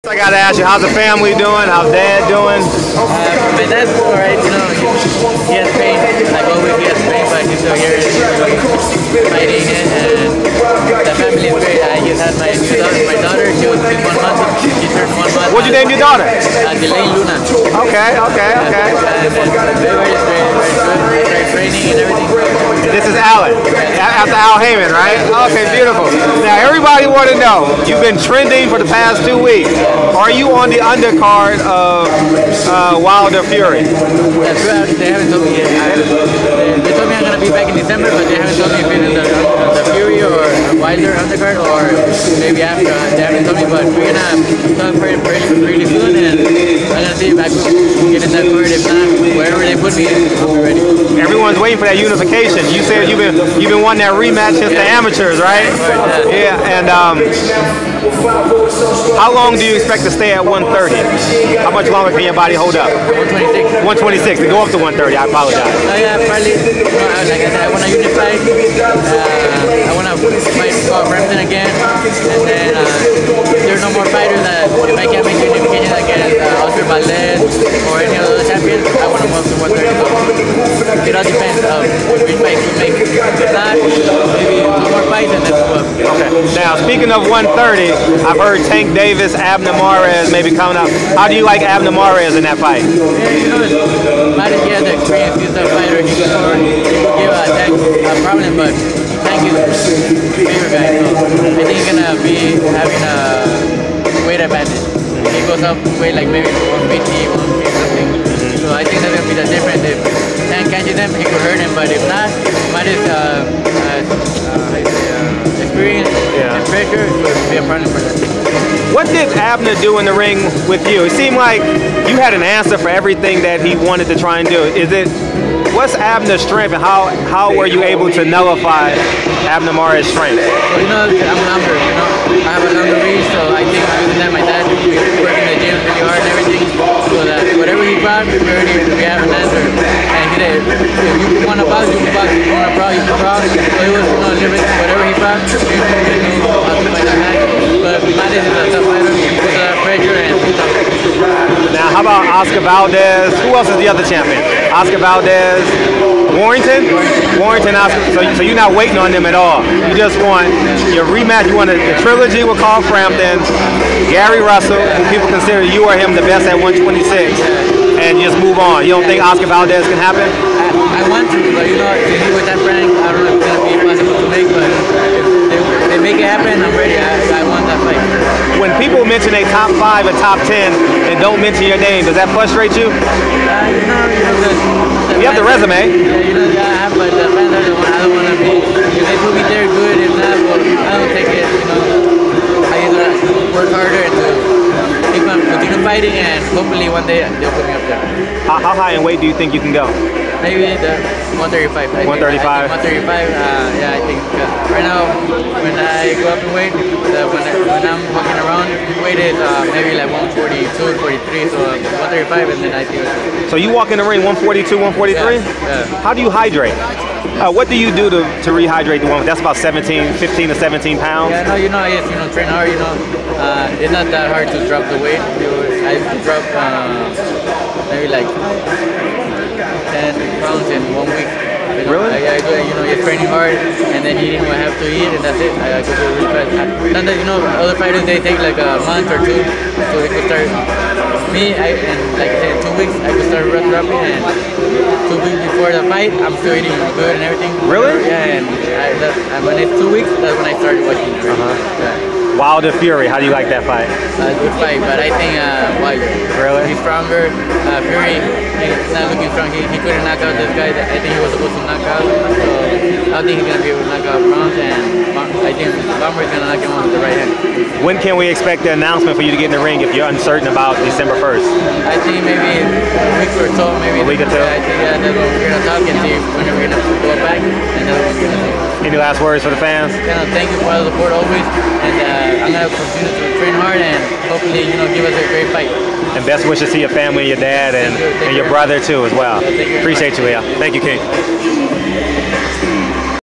I gotta ask you, how's the family doing? How's Dad doing? My dad's alright, you know, he has pain, like always he has pain, but he's still here, fighting it, and the family is great. I just had my new daughter, she's 1 month, she turned 1 month. What'd you name your daughter? Delaney Luna. Okay. And everybody's great, very good, great training and everything. This is Alan, after Al Heyman, right? Okay, beautiful. Now everybody want to know, you've been trending for the past 2 weeks. Are you on the undercard of Wilder Fury? That's right, they haven't told me yet. They told me I'm going to be back in December, but they haven't told me if it's in the Fury or Wilder undercard or maybe after. They haven't told me, but we're going to talk pretty soon, and I'm going to see if I can get in that card. If not, wherever they put me, I'll be ready. Everyone's waiting for that unification. You said you've been wanting that rematch since the amateurs, right? Yeah, and how long do you expect to stay at 130? How much longer can your body hold up? 126. 126, to go up to 130, I apologize. Yeah, probably, like I said, I want to unify. I want to fight Brampton again, and then if there's no more fighters that if I can't make unification against Oscar Valdez or any other champions, I want to move to 130. It all depends of which fights we make. If not, maybe 2 more fights and then move up. Okay. Now, speaking of 130, I've heard Tank Davis, Abner Mares maybe coming up. How do you like Abner Mares in that fight? Yeah, you know, Mares, he has the experience. He's a fighter. He can give Tank a problem, but Tank is a favorite guy. So I think he's going to be having a weight advantage. He goes up weight like maybe 150, 150 something. So I think that's going to be the difference. If Tank catches him, he could hurt him, but if not, Mares experience and pressure would be a problem for them. What did Abner do in the ring with you? It seemed like you had an answer for everything that he wanted to try and do. What's Abner's strength, and how were you able to nullify Abner Mares' strength? Well, you know, I'm a number, you know. I have a number reach, so I think using that, my dad, we work in the gym really hard and everything, so that whatever he brought, we have an answer. And he said, if you want to box, you can box. If you want to brawl, you can brawl. So it was, you know, limit whatever he brought, we knew how to fight that match. But Mares is a tough fighter, he puts a lot of pressure and he's tough. Now, how about Oscar Valdez? Who else is the other champion? Oscar Valdez, Warrington, Oscar. So you're not waiting on them at all. You just want your rematch. You want the trilogy with Carl Frampton, Gary Russell, who people consider you or him the best at 126, and just move on. You don't think Oscar Valdez can happen? I want to, but you know, with that rank, I don't know if it's going to be possible to make, but if they make it happen, I'm ready. I want that fight. When people mention a top 5 and top 10 and don't mention your name, does that frustrate you? You have the resume. Yeah, you know, I have, but the fans are the one I don't want to be. If they put me there, good. If not, well, I don't take it. You know, I either work harder to continue fighting, and hopefully one day they'll put me up there. How high in weight do you think you can go? Maybe the 135. 135? 135, yeah, I think. Right now, when I go up in weight, when I'm walking around, weight is maybe like 142, 43, so 135, and then I think. So you walk in the ring 142, 143? Yeah. How do you hydrate? What do you do to rehydrate the one? That's about 15 to 17 pounds? Yeah, no, you know, I just, train hard, it's not that hard to drop the weight. I drop maybe like 10 pounds in 1 week. Really? I do, you're training hard, and then eating what I have to eat, and that's it. I go really fast. Not that, other fighters, they take like a month or 2, so they could start. Me, and like I said, 2 weeks, I could start dropping, and 2 weeks before the fight, I'm still eating good and everything. Really? Yeah, and when it's 2 weeks, that's when I started watching. Yeah. Wilder Fury, how do you like that fight? Good fight, but I think Wilder. Really? He's stronger. Fury, he's not looking strong. He couldn't knock out this guy that I think he was supposed to knock out. So I think he's going to be able to knock out Bronze, and I think Bomber is going to knock him out with the right hand. When can we expect the announcement for you to get in the ring if you're uncertain about December 1st? I think maybe a week or so, maybe. A week or two? I think that's when we're going to talk and see when we're going to go back, and that's what we're going to see. Any last words for the fans? Thank you for all the support always, and I'm going to continue to train hard and hopefully, give us a great fight. And best wishes to your family, your dad, and your brother too as well. Appreciate you, Leah. Thank you, King.